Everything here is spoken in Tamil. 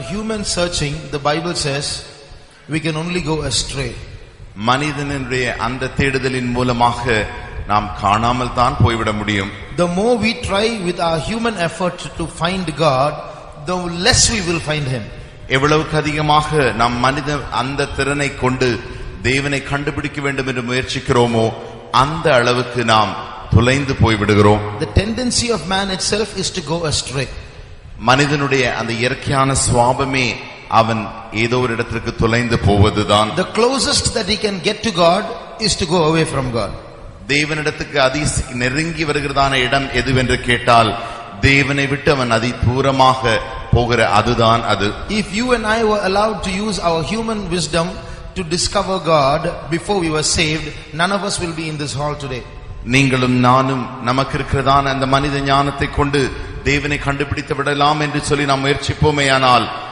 Human searching, the Bible says, we can only go astray. மனிதனுடைய அந்த தேடுதலின் மூலமாக நாம் காணாமல் தான் போய்விட முடியும். The more we try with our human effort to find God, the less we will find him. எவ்வளவுக்கு அதிகமாக நாம் மனித அந்த திறனை கொண்டு தேவனை கண்டுபிடிக்க வேண்டும் என்று முயற்சிக்கிறோமோ அந்த அளவுக்கு நாம் தொலைந்து போய்விடுகிறோம். The tendency of man itself is to go astray. மனிதனுடைய அந்த இயற்கையான சுபாவமே அவன் ஏதோ ஒரு இடத்திற்கு தொலைந்து போவதுதான். The closest that he can get to God is to go away from God. தேவனிடத்துக்கு நெருங்கி வருகிறதான இடம் எதுவென்று கேட்டால் தேவனை விட்டு அவன் அதி தூரமாக போகிற அதுதான் அது. If you and I were allowed to use our human wisdom to discover God before we were saved, none of us will be in this hall today. நீங்களும் நானும் நமக்கு இருக்கிறதான அந்த மனித ஞானத்தை கொண்டு தேவனை கண்டுபிடித்து விடலாம் என்று சொல்லி நாம் முயற்சிப்போமேயானால்